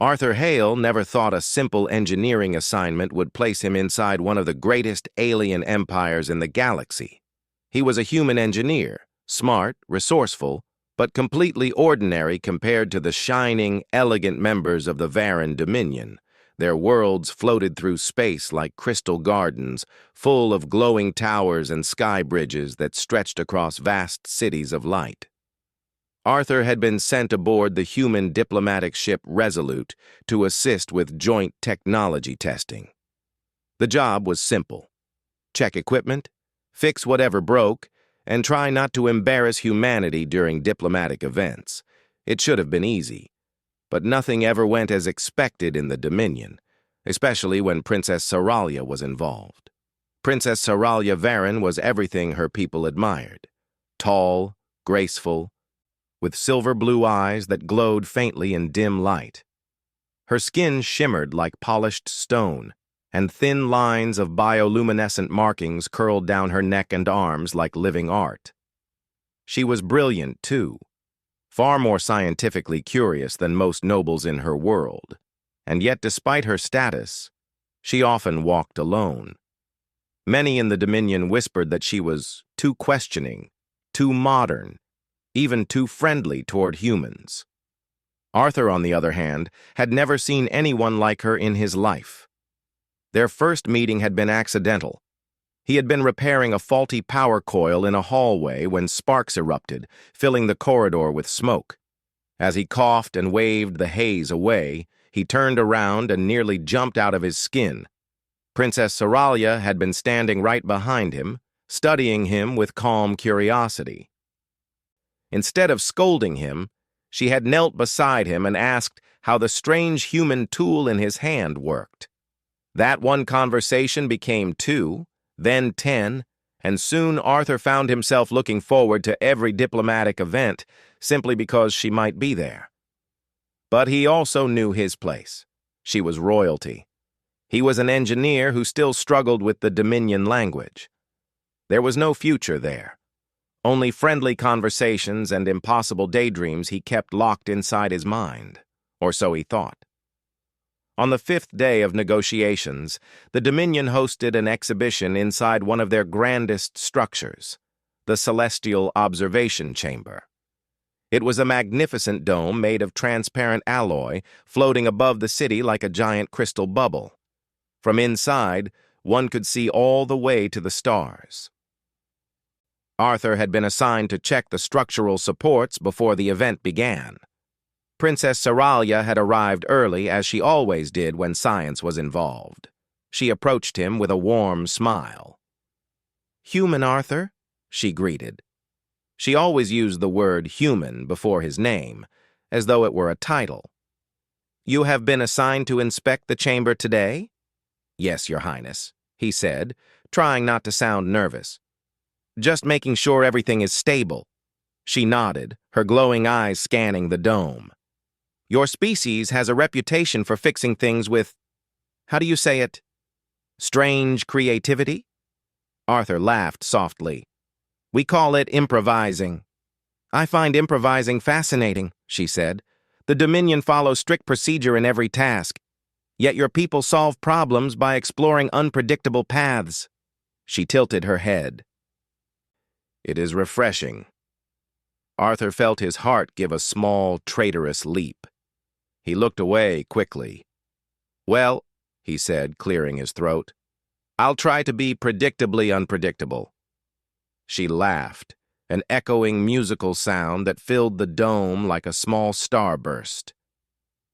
Arthur Hale never thought a simple engineering assignment would place him inside one of the greatest alien empires in the galaxy. He was a human engineer, smart, resourceful, but completely ordinary compared to the shining, elegant members of the Barren Dominion. Their worlds floated through space like crystal gardens, full of glowing towers and sky bridges that stretched across vast cities of light. Arthur had been sent aboard the human diplomatic ship Resolute to assist with joint technology testing. The job was simple. Check equipment, fix whatever broke, and try not to embarrass humanity during diplomatic events. It should have been easy. But nothing ever went as expected in the Dominion, especially when Princess Saralia was involved. Princess Saralia Barren was everything her people admired. Tall, graceful, with silver blue eyes that glowed faintly in dim light. Her skin shimmered like polished stone, and thin lines of bioluminescent markings curled down her neck and arms like living art. She was brilliant, too, far more scientifically curious than most nobles in her world, and yet despite her status, she often walked alone. Many in the Dominion whispered that she was too questioning, too modern, even too friendly toward humans. Arthur, on the other hand, had never seen anyone like her in his life. Their first meeting had been accidental. He had been repairing a faulty power coil in a hallway when sparks erupted, filling the corridor with smoke. As he coughed and waved the haze away, he turned around and nearly jumped out of his skin. Princess Saralia had been standing right behind him, studying him with calm curiosity. Instead of scolding him, she had knelt beside him and asked how the strange human tool in his hand worked. That one conversation became 2, then 10, and soon Arthur found himself looking forward to every diplomatic event simply because she might be there. But he also knew his place. She was royalty. He was an engineer who still struggled with the Dominion language. There was no future there. Only friendly conversations and impossible daydreams he kept locked inside his mind, or so he thought. On the 5th day of negotiations, the Dominion hosted an exhibition inside one of their grandest structures, the Celestial Observation Chamber. It was a magnificent dome made of transparent alloy, floating above the city like a giant crystal bubble. From inside, one could see all the way to the stars. Arthur had been assigned to check the structural supports before the event began. Princess Saralia had arrived early, as she always did when science was involved. She approached him with a warm smile. "Human, Arthur," she greeted. She always used the word human before his name, as though it were a title. "You have been assigned to inspect the chamber today?" "Yes, Your Highness," he said, trying not to sound nervous. "Just making sure everything is stable." She nodded, her glowing eyes scanning the dome. "Your species has a reputation for fixing things with, how do you say it, strange creativity?" Arthur laughed softly. "We call it improvising." "I find improvising fascinating," she said. "The Dominion follows strict procedure in every task, yet your people solve problems by exploring unpredictable paths." She tilted her head. "It is refreshing." Arthur felt his heart give a small, traitorous leap. He looked away quickly. "Well," he said, clearing his throat, "I'll try to be predictably unpredictable." She laughed, an echoing musical sound that filled the dome like a small starburst.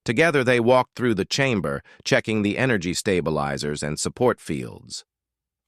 Together they walked through the chamber, checking the energy stabilizers and support fields.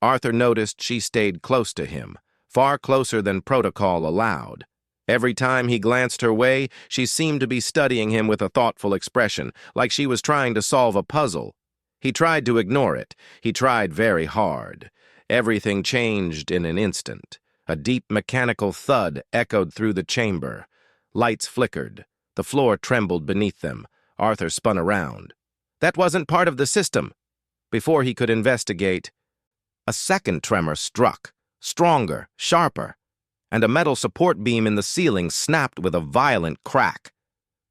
Arthur noticed she stayed close to him, far closer than protocol allowed. Every time he glanced her way, she seemed to be studying him with a thoughtful expression, like she was trying to solve a puzzle. He tried to ignore it. He tried very hard. Everything changed in an instant. A deep mechanical thud echoed through the chamber. Lights flickered. The floor trembled beneath them. Arthur spun around. That wasn't part of the system. Before he could investigate, a second tremor struck. Stronger, sharper, and a metal support beam in the ceiling snapped with a violent crack.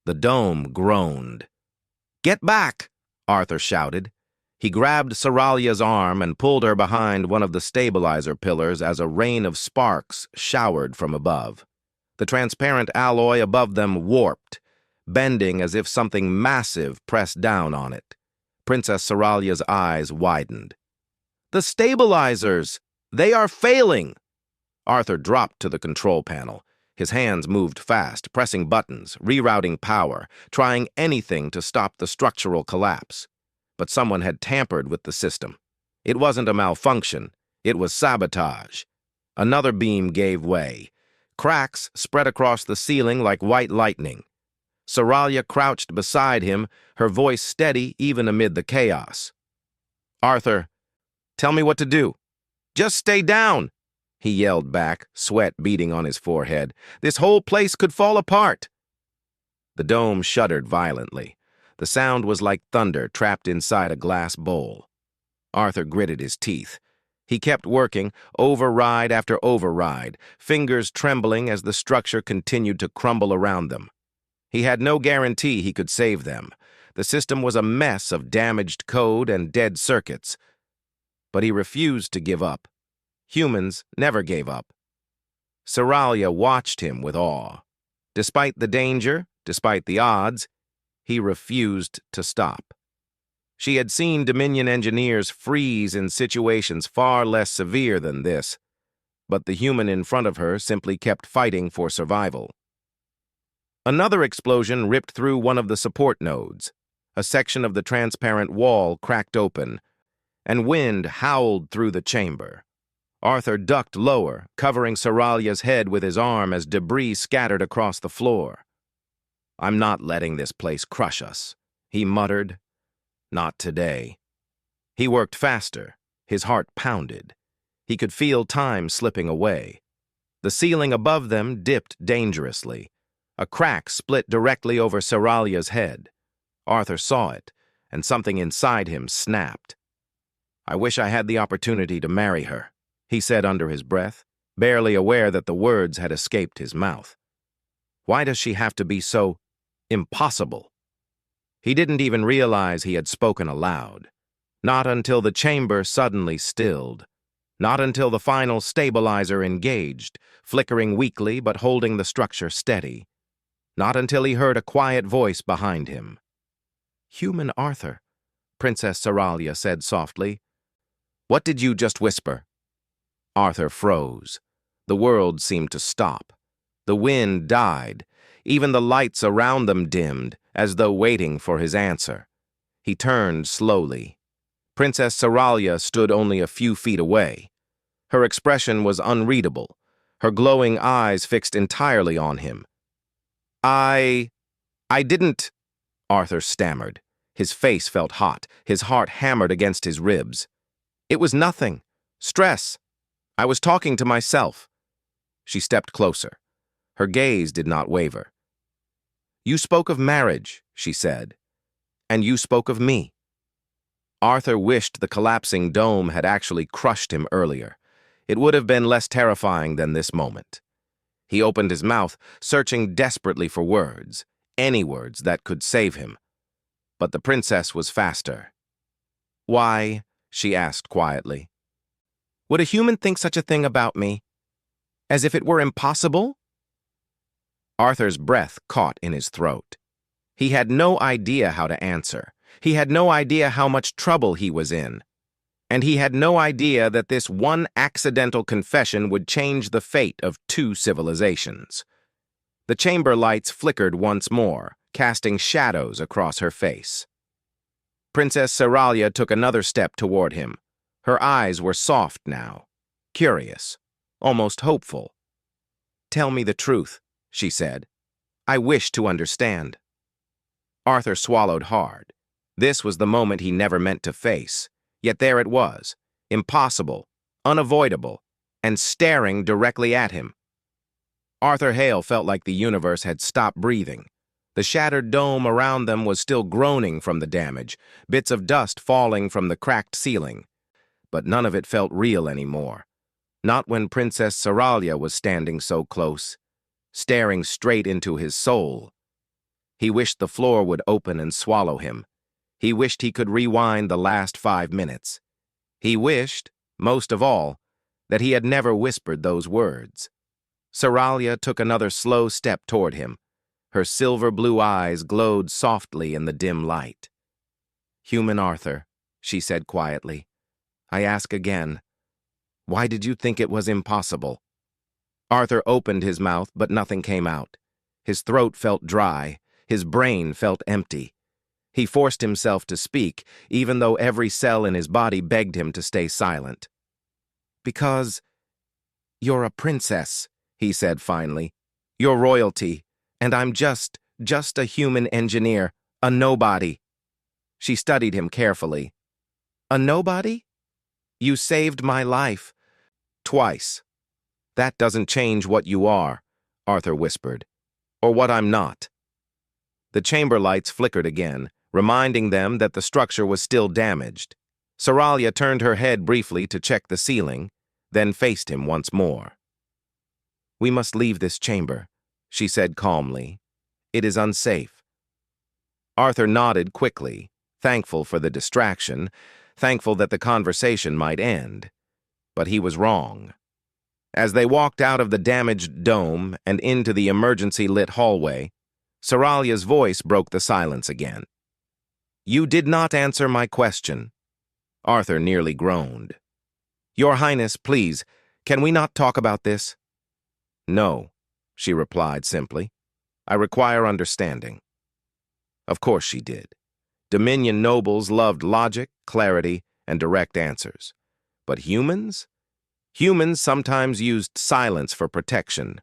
The dome groaned. "Get back!" Arthur shouted. He grabbed Seralia's arm and pulled her behind one of the stabilizer pillars as a rain of sparks showered from above. The transparent alloy above them warped, bending as if something massive pressed down on it. Princess Seralia's eyes widened. "The stabilizers! They are failing!" Arthur dropped to the control panel. His hands moved fast, pressing buttons, rerouting power, trying anything to stop the structural collapse. But someone had tampered with the system. It wasn't a malfunction. It was sabotage. Another beam gave way. Cracks spread across the ceiling like white lightning. Seralia crouched beside him, her voice steady even amid the chaos. "Arthur, tell me what to do." "Just stay down," he yelled back, sweat beading on his forehead. "This whole place could fall apart." The dome shuddered violently. The sound was like thunder trapped inside a glass bowl. Arthur gritted his teeth. He kept working, override after override, fingers trembling as the structure continued to crumble around them. He had no guarantee he could save them. The system was a mess of damaged code and dead circuits. But he refused to give up. Humans never gave up. Seralia watched him with awe. Despite the danger, despite the odds, he refused to stop. She had seen Dominion engineers freeze in situations far less severe than this, but the human in front of her simply kept fighting for survival. Another explosion ripped through one of the support nodes. A section of the transparent wall cracked open, and wind howled through the chamber. Arthur ducked lower, covering Seralia's head with his arm as debris scattered across the floor. "I'm not letting this place crush us," he muttered. "Not today." He worked faster. His heart pounded. He could feel time slipping away. The ceiling above them dipped dangerously. A crack split directly over Seralia's head. Arthur saw it, and something inside him snapped. "I wish I had the opportunity to marry her," he said under his breath, barely aware that the words had escaped his mouth. "Why does she have to be so impossible?" He didn't even realize he had spoken aloud. Not until the chamber suddenly stilled. Not until the final stabilizer engaged, flickering weakly but holding the structure steady. Not until he heard a quiet voice behind him. "Human Arthur," Princess Seralia said softly. "What did you just whisper?" Arthur froze. The world seemed to stop. The wind died. Even the lights around them dimmed, as though waiting for his answer. He turned slowly. Princess Seralia stood only a few feet away. Her expression was unreadable, her glowing eyes fixed entirely on him. I didn't," Arthur stammered. His face felt hot, his heart hammered against his ribs. "It was nothing. Stress. I was talking to myself." She stepped closer. Her gaze did not waver. "You spoke of marriage," she said, "and you spoke of me." Arthur wished the collapsing dome had actually crushed him earlier. It would have been less terrifying than this moment. He opened his mouth, searching desperately for words, any words that could save him. But the princess was faster. "Why?" she asked quietly. "Would a human think such a thing about me? As if it were impossible?" Arthur's breath caught in his throat. He had no idea how to answer. He had no idea how much trouble he was in. And he had no idea that this one accidental confession would change the fate of 2 civilizations. The chamber lights flickered once more, casting shadows across her face. Princess Seralia took another step toward him. Her eyes were soft now, curious, almost hopeful. "Tell me the truth," she said. "I wish to understand." Arthur swallowed hard. This was the moment he never meant to face. Yet there it was, impossible, unavoidable, and staring directly at him. Arthur Hale felt like the universe had stopped breathing. The shattered dome around them was still groaning from the damage, bits of dust falling from the cracked ceiling. But none of it felt real anymore. Not when Princess Seralia was standing so close, staring straight into his soul. He wished the floor would open and swallow him, He wished he could rewind the last 5 minutes. He wished, most of all, that he had never whispered those words. Saralia took another slow step toward him. Her silver-blue eyes glowed softly in the dim light. "Human Arthur," she said quietly, "I ask again, why did you think it was impossible?" Arthur opened his mouth, but nothing came out. His throat felt dry. His brain felt empty. He forced himself to speak, even though every cell in his body begged him to stay silent. "Because you're a princess," he said finally. "You're royalty, and I'm just a human engineer, a nobody." She studied him carefully. "A nobody? You saved my life. Twice. That doesn't change what you are," Arthur whispered, "or what I'm not." The chamber lights flickered again, reminding them that the structure was still damaged. Saralia turned her head briefly to check the ceiling, then faced him once more. "We must leave this chamber," she said calmly. "It is unsafe." Arthur nodded quickly, thankful for the distraction, thankful that the conversation might end. But he was wrong. As they walked out of the damaged dome and into the emergency-lit hallway, Saralia's voice broke the silence again. "You did not answer my question." Arthur nearly groaned. "Your Highness, please, can we not talk about this?" "No," she replied simply. "I require understanding." Of course she did. Dominion nobles loved logic, clarity, and direct answers. But humans? Humans sometimes used silence for protection,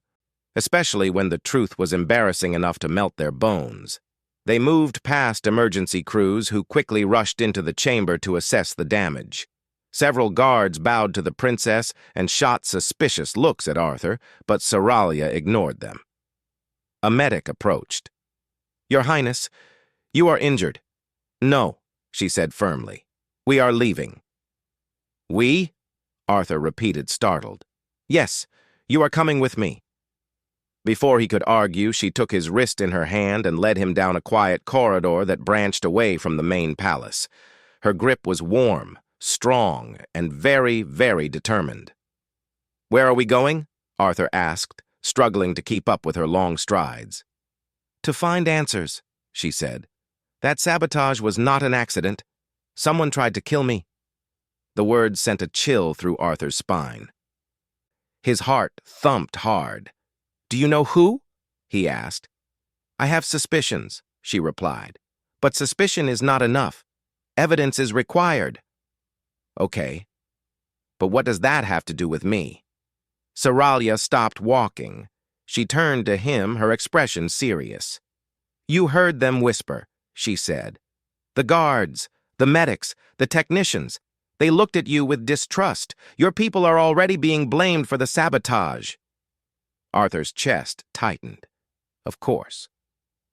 especially when the truth was embarrassing enough to melt their bones. They moved past emergency crews who quickly rushed into the chamber to assess the damage. Several guards bowed to the princess and shot suspicious looks at Arthur, but Saralia ignored them. A medic approached. "Your Highness, you are injured." "No," she said firmly. "We are leaving." "We?" Arthur repeated, startled. "Yes, you are coming with me." Before he could argue, she took his wrist in her hand and led him down a quiet corridor that branched away from the main palace. Her grip was warm, strong, and very, very determined. "Where are we going?" Arthur asked, struggling to keep up with her long strides. "To find answers," she said. "That sabotage was not an accident. Someone tried to kill me." The words sent a chill through Arthur's spine. His heart thumped hard. "Do you know who?" he asked. "I have suspicions," she replied. "But suspicion is not enough. Evidence is required." "Okay. But what does that have to do with me?" Saralia stopped walking. She turned to him, her expression serious. "You heard them whisper," she said. "The guards, the medics, the technicians. They looked at you with distrust. Your people are already being blamed for the sabotage." Arthur's chest tightened. Of course.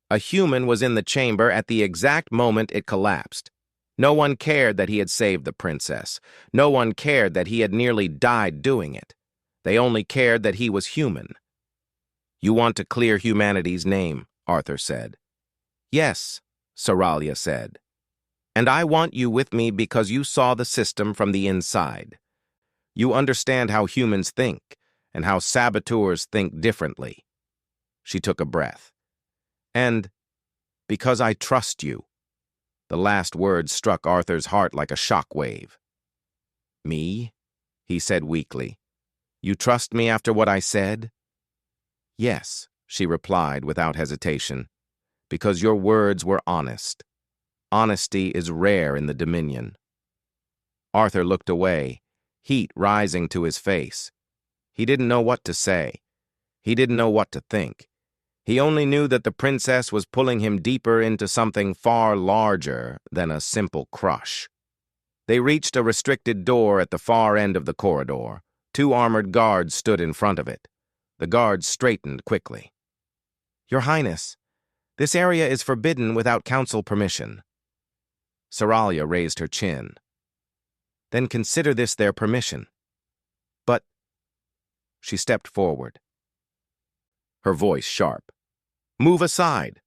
A human was in the chamber at the exact moment it collapsed. No one cared that he had saved the princess. No one cared that he had nearly died doing it. They only cared that he was human. "You want to clear humanity's name," Arthur said. "Yes," Saralia said. "And I want you with me because you saw the system from the inside. You understand how humans think, and how saboteurs think differently." She took a breath. "And because I trust you." The last words struck Arthur's heart like a shockwave. "Me?" he said weakly. "You trust me after what I said?" "Yes," she replied without hesitation, "because your words were honest. Honesty is rare in the Dominion." Arthur looked away, heat rising to his face. He didn't know what to say. He didn't know what to think. He only knew that the princess was pulling him deeper into something far larger than a simple crush. They reached a restricted door at the far end of the corridor. 2 armored guards stood in front of it. The guards straightened quickly. "Your Highness, this area is forbidden without council permission." Saralia raised her chin. "Then consider this their permission." "But—" She stepped forward. Her voice sharp. "Move aside."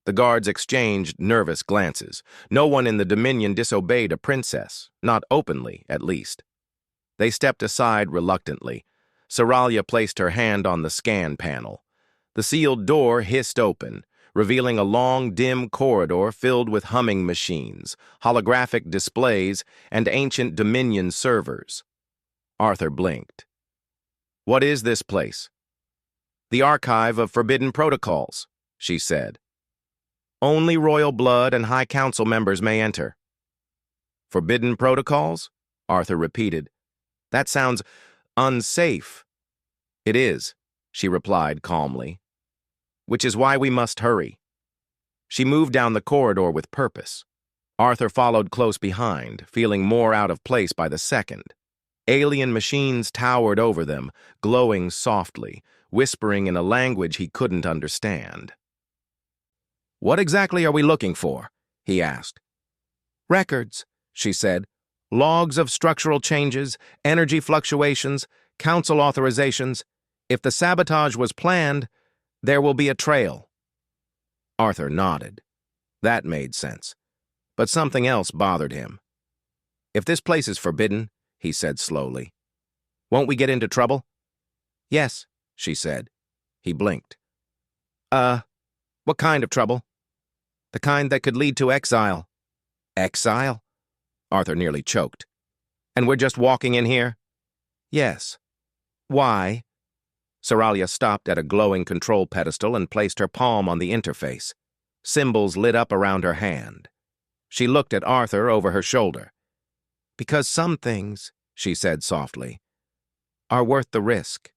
The guards exchanged nervous glances. No one in the Dominion disobeyed a princess, not openly, at least. They stepped aside reluctantly. Saralia placed her hand on the scan panel. The sealed door hissed open, revealing a long, dim corridor filled with humming machines, holographic displays, and ancient Dominion servers. Arthur blinked. "What is this place?" "The Archive of Forbidden Protocols," she said. "Only royal blood and High Council members may enter." "Forbidden Protocols?" Arthur repeated. "That sounds unsafe." "It is," she replied calmly. "Which is why we must hurry." She moved down the corridor with purpose. Arthur followed close behind, feeling more out of place by the second. Alien machines towered over them, glowing softly, whispering in a language he couldn't understand. "What exactly are we looking for?" he asked. "Records," she said. "Logs of structural changes, energy fluctuations, council authorizations. If the sabotage was planned, there will be a trail." Arthur nodded. That made sense. But something else bothered him. "If this place is forbidden," he said slowly, "won't we get into trouble?" "Yes," she said. He blinked. What kind of trouble?" "The kind that could lead to exile." "Exile?" Arthur nearly choked. "And we're just walking in here?" "Yes." "Why?" Saralia stopped at a glowing control pedestal and placed her palm on the interface. Symbols lit up around her hand. She looked at Arthur over her shoulder. "Because some things," she said softly, "are worth the risk."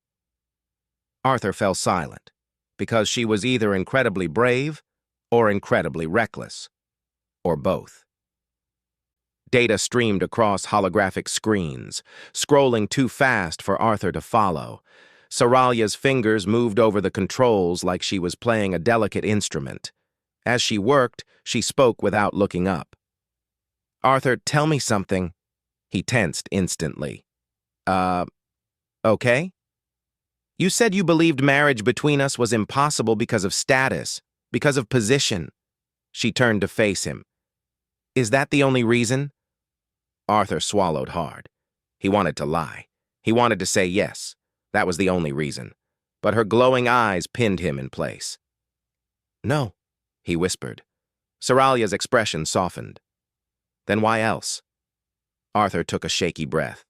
Arthur fell silent, because she was either incredibly brave or incredibly reckless, or both. Data streamed across holographic screens, scrolling too fast for Arthur to follow. Saralia's fingers moved over the controls like she was playing a delicate instrument. As she worked, she spoke without looking up. "Arthur, tell me something." He tensed instantly. Okay? "You said you believed marriage between us was impossible because of status, because of position." She turned to face him. "Is that the only reason?" Arthur swallowed hard. He wanted to lie. He wanted to say yes. That was the only reason. But her glowing eyes pinned him in place. "No," he whispered. Saralia's expression softened. "Then why else?" Arthur took a shaky breath.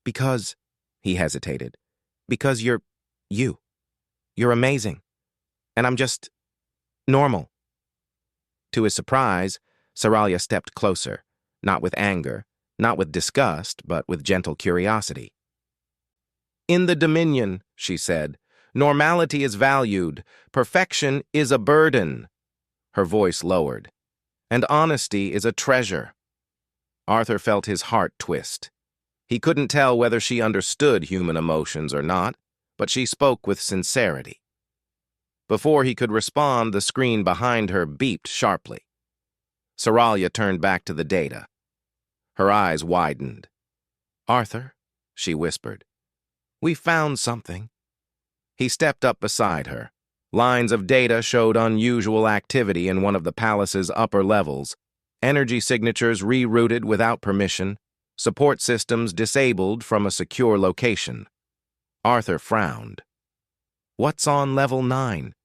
"Because," he hesitated, "because you're you. You're amazing. And I'm just normal." To his surprise, Saralia stepped closer, not with anger, not with disgust, but with gentle curiosity. "In the Dominion," she said, "normality is valued. Perfection is a burden." Her voice lowered. "And honesty is a treasure." Arthur felt his heart twist. He couldn't tell whether she understood human emotions or not, but she spoke with sincerity. Before he could respond, the screen behind her beeped sharply. Saralia turned back to the data. Her eyes widened. "Arthur," she whispered, "we found something." He stepped up beside her. Lines of data showed unusual activity in one of the palace's upper levels. Energy signatures rerouted without permission. Support systems disabled from a secure location. Arthur frowned. "What's on level 9?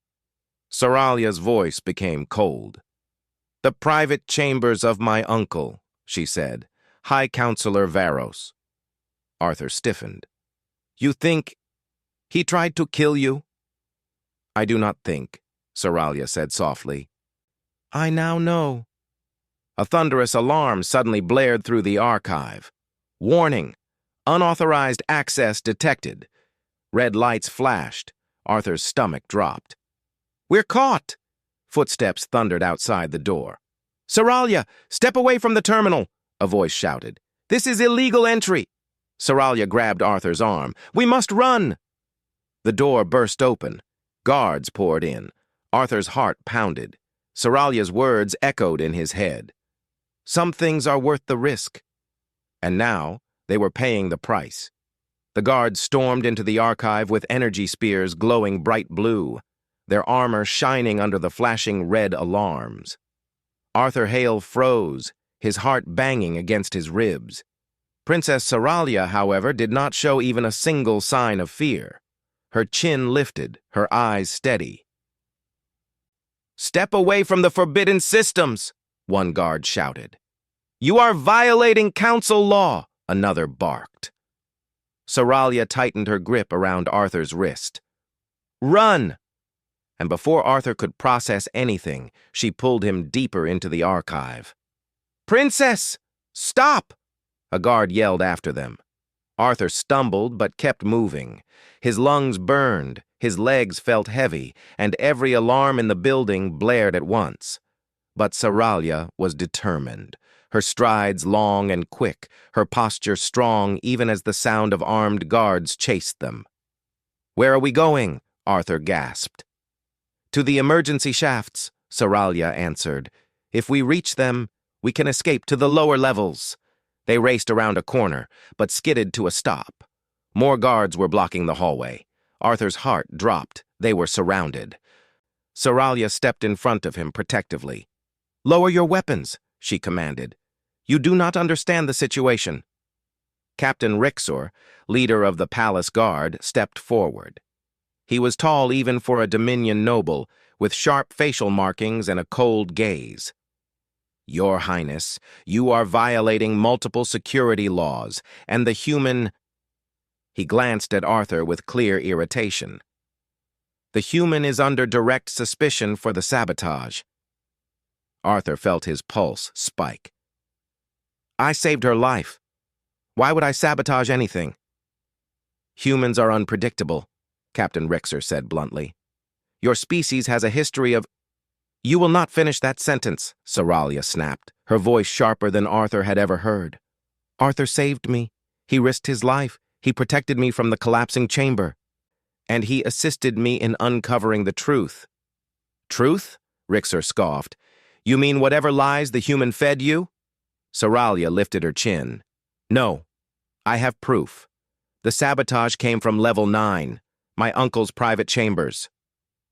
Saralia's voice became cold. "The private chambers of my uncle," she said. "High Counselor Varos." Arthur stiffened. "You think he tried to kill you?" "I do not think," Saralia said softly. "I now know." A thunderous alarm suddenly blared through the archive. "Warning! Unauthorized access detected." Red lights flashed. Arthur's stomach dropped. "We're caught!" Footsteps thundered outside the door. "Saralia, step away from the terminal!" a voice shouted. "This is illegal entry!" Saralia grabbed Arthur's arm. "We must run!" The door burst open. Guards poured in. Arthur's heart pounded. Saralia's words echoed in his head. Some things are worth the risk. And now they were paying the price. The guards stormed into the archive with energy spears glowing bright blue. their armor shining under the flashing red alarms. Arthur Hale froze, his heart banging against his ribs. Princess Saralia, however, did not show even a single sign of fear. Her chin lifted, her eyes steady. "Step away from the forbidden systems," one guard shouted. "You are violating council law," another barked. Saralia tightened her grip around Arthur's wrist. "Run!" And before Arthur could process anything, she pulled him deeper into the archive. "Princess! Stop!" a guard yelled after them. Arthur stumbled but kept moving. His lungs burned, his legs felt heavy, and every alarm in the building blared at once. But Saralia was determined, her strides long and quick, her posture strong even as the sound of armed guards chased them. "Where are we going?" Arthur gasped. "To the emergency shafts," Saralia answered. "If we reach them, we can escape to the lower levels." They raced around a corner, but skidded to a stop. More guards were blocking the hallway. Arthur's heart dropped. They were surrounded. Saralia stepped in front of him protectively. "Lower your weapons," she commanded. "You do not understand the situation." Captain Rixor, leader of the palace guard, stepped forward. He was tall even for a Dominion noble, with sharp facial markings and a cold gaze. "Your Highness, you are violating multiple security laws, and the human—" He glanced at Arthur with clear irritation. "The human is under direct suspicion for the sabotage." Arthur felt his pulse spike. "I saved her life. Why would I sabotage anything?" "Humans are unpredictable," Captain Rixor said bluntly. "Your species has a history of—" "You will not finish that sentence," Saralia snapped, her voice sharper than Arthur had ever heard. "Arthur saved me. He risked his life. He protected me from the collapsing chamber. And he assisted me in uncovering the truth." "Truth?" Rixor scoffed. "You mean whatever lies the human fed you?" Saralia lifted her chin. "No, I have proof. The sabotage came from level 9, my uncle's private chambers."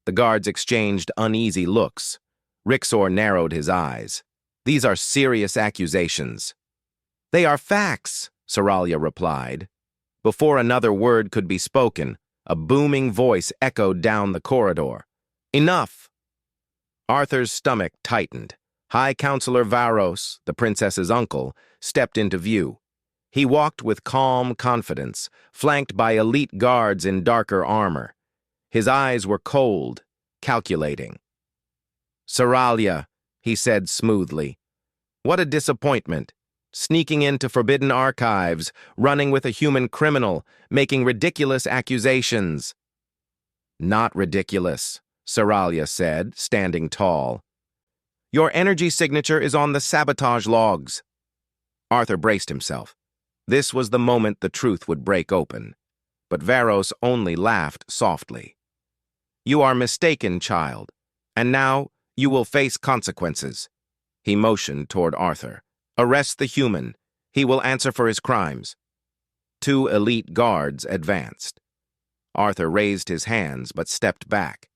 The guards exchanged uneasy looks. Rixor narrowed his eyes. "These are serious accusations." "They are facts," Saralia replied. Before another word could be spoken, a booming voice echoed down the corridor. "Enough!" Arthur's stomach tightened. High Counselor Varos, the princess's uncle, stepped into view. He walked with calm confidence, flanked by elite guards in darker armor. His eyes were cold, calculating. "Saralia," he said smoothly. "What a disappointment. Sneaking into forbidden archives, running with a human criminal, making ridiculous accusations." "Not ridiculous," Saralia said, standing tall. "Your energy signature is on the sabotage logs." Arthur braced himself. This was the moment the truth would break open. But Varos only laughed softly. "You are mistaken, child, and now you will face consequences." He motioned toward Arthur. "Arrest the human. He will answer for his crimes." 2 elite guards advanced. Arthur raised his hands but stepped back.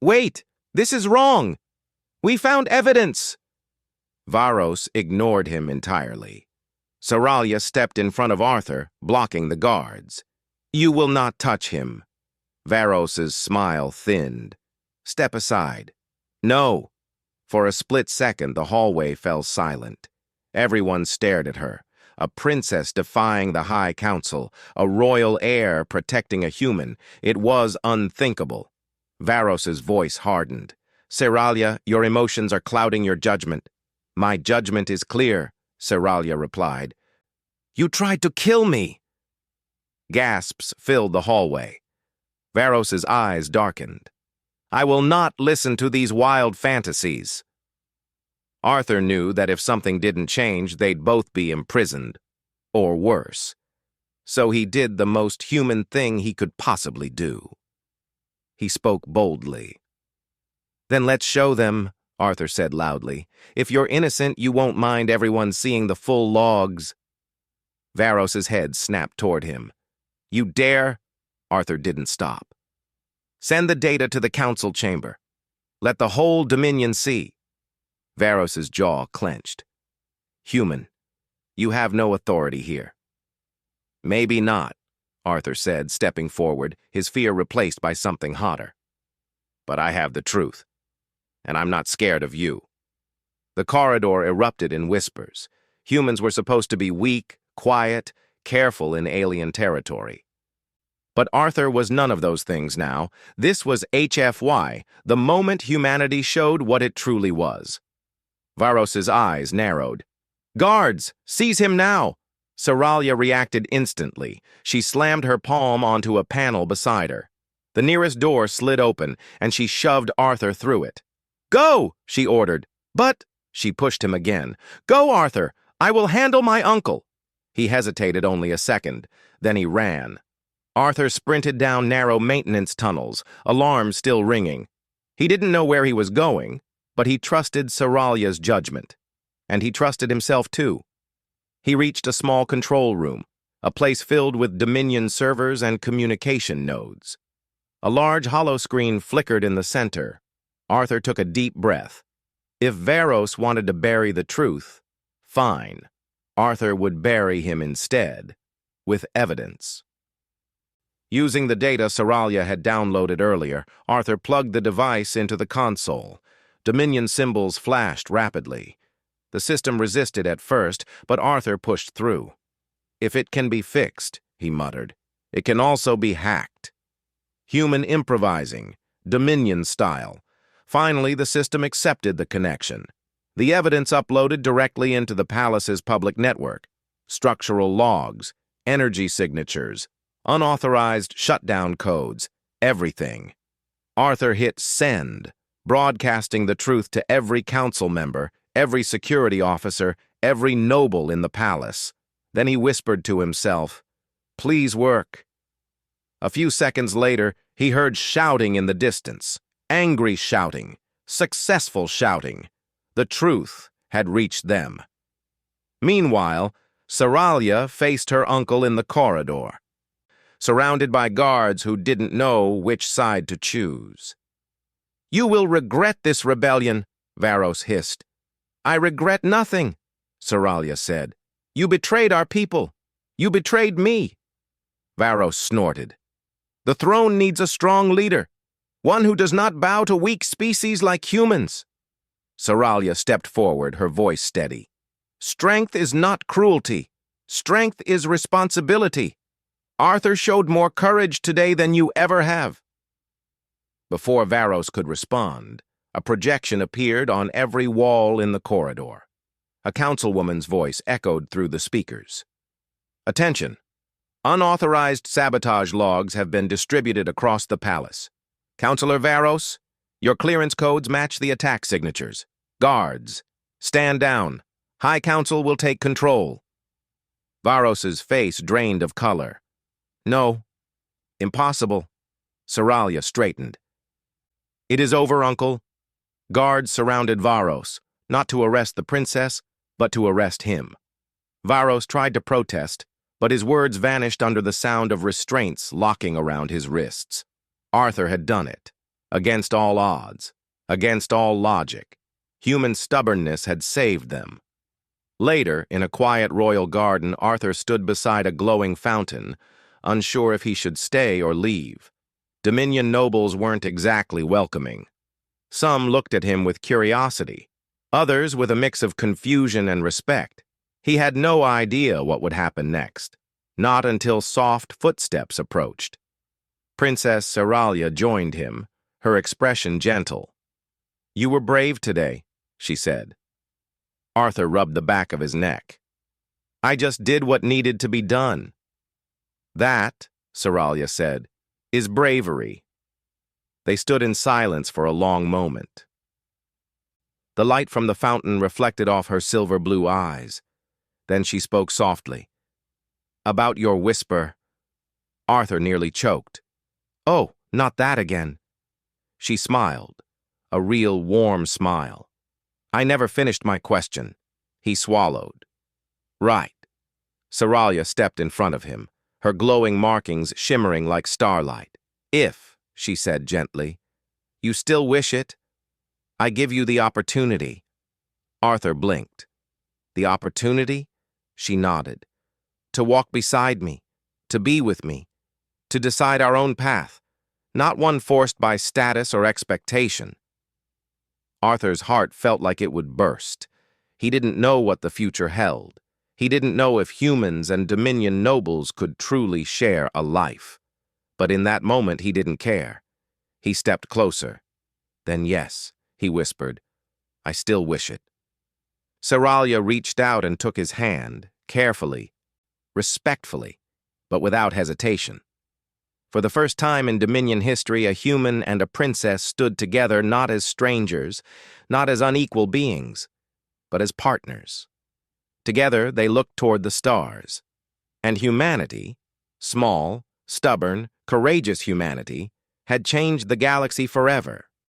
"Wait! This is wrong! We found evidence!" Varos ignored him entirely. Saralia stepped in front of Arthur, blocking the guards. "You will not touch him." Varos's smile thinned. "Step aside." "No." For a split second, the hallway fell silent. Everyone stared at her. A princess defying the High Council, a royal heir protecting a human. It was unthinkable. Varos's voice hardened. "Saralia, your emotions are clouding your judgment." "My judgment is clear," Saralia replied. "You tried to kill me!" Gasps filled the hallway. Varos's eyes darkened. "I will not listen to these wild fantasies." Arthur knew that if something didn't change, they'd both be imprisoned. Or worse. So he did the most human thing he could possibly do. He spoke boldly. "Then let's show them," Arthur said loudly. "If you're innocent, you won't mind everyone seeing the full logs." Varos's head snapped toward him. "You dare?" Arthur didn't stop. Send the data to the council chamber. Let the whole Dominion see. Varos's jaw clenched. Human, you have no authority here. Maybe not, Arthur said, stepping forward, his fear replaced by something hotter. But I have the truth, and I'm not scared of you. The corridor erupted in whispers. Humans were supposed to be weak, quiet, careful in alien territory. But Arthur was none of those things now. This was HFY, the moment humanity showed what it truly was. Varos's eyes narrowed. Guards, seize him now! Saralia reacted instantly. She slammed her palm onto a panel beside her. The nearest door slid open, and she shoved Arthur through it. Go, she ordered. But, she pushed him again. Go, Arthur! I will handle my uncle! He hesitated only a second. Then he ran. Arthur sprinted down narrow maintenance tunnels, alarms still ringing. He didn't know where he was going, but he trusted Saralia's judgment. And he trusted himself too. He reached a small control room, a place filled with Dominion servers and communication nodes. A large holoscreen flickered in the center. Arthur took a deep breath. If Varos wanted to bury the truth, fine. Arthur would bury him instead, with evidence. Using the data Saralia had downloaded earlier, Arthur plugged the device into the console. Dominion symbols flashed rapidly. The system resisted at first, but Arthur pushed through. If it can be fixed, he muttered, it can also be hacked. Human improvising, Dominion style. Finally, the system accepted the connection. The evidence uploaded directly into the palace's public network. Structural logs, energy signatures, unauthorized shutdown codes, everything. Arthur hit send, broadcasting the truth to every council member, every security officer, every noble in the palace. Then he whispered to himself, "Please work." A few seconds later, he heard shouting in the distance. Angry shouting. Successful shouting. The truth had reached them. Meanwhile, Saralia faced her uncle in the corridor, surrounded by guards who didn't know which side to choose. "You will regret this rebellion," Varos hissed. "I regret nothing," Saralia said. "You betrayed our people. You betrayed me." Varos snorted. "The throne needs a strong leader, one who does not bow to weak species like humans." Saralia stepped forward, her voice steady. "Strength is not cruelty. Strength is responsibility. Arthur showed more courage today than you ever have." Before Varos could respond, a projection appeared on every wall in the corridor. A councilwoman's voice echoed through the speakers. "Attention! Unauthorized sabotage logs have been distributed across the palace. Councilor Varos, your clearance codes match the attack signatures. Guards, stand down. High Council will take control." Varos's face drained of color. "No. Impossible." Saralia straightened. "It is over, Uncle." Guards surrounded Varos, not to arrest the princess, but to arrest him. Varos tried to protest, but his words vanished under the sound of restraints locking around his wrists. Arthur had done it. Against all odds. Against all logic. Human stubbornness had saved them. Later, in a quiet royal garden, Arthur stood beside a glowing fountain, unsure if he should stay or leave. Dominion nobles weren't exactly welcoming. Some looked at him with curiosity, others with a mix of confusion and respect. He had no idea what would happen next, not until soft footsteps approached. Princess Saralia joined him, her expression gentle. "You were brave today," she said. Arthur rubbed the back of his neck. "I just did what needed to be done." "That," Saralia said, "is bravery." They stood in silence for a long moment. The light from the fountain reflected off her silver-blue eyes. Then she spoke softly. "About your whisper." Arthur nearly choked. "Oh, not that again." She smiled, a real warm smile. "I never finished my question." He swallowed. "Right." Saralia stepped in front of him, her glowing markings shimmering like starlight. "If," she said gently. You still wish it? I give you the opportunity. Arthur blinked. The opportunity? She nodded. To walk beside me, to be with me, to decide our own path, not one forced by status or expectation. Arthur's heart felt like it would burst. He didn't know what the future held. He didn't know if humans and Dominion nobles could truly share a life. But in that moment, he didn't care. He stepped closer. Then yes, he whispered, I still wish it. Saralia reached out and took his hand, carefully, respectfully, but without hesitation. For the first time in Dominion history, a human and a princess stood together not as strangers, not as unequal beings, but as partners. Together, they looked toward the stars. And humanity, small, stubborn, courageous humanity, had changed the galaxy forever.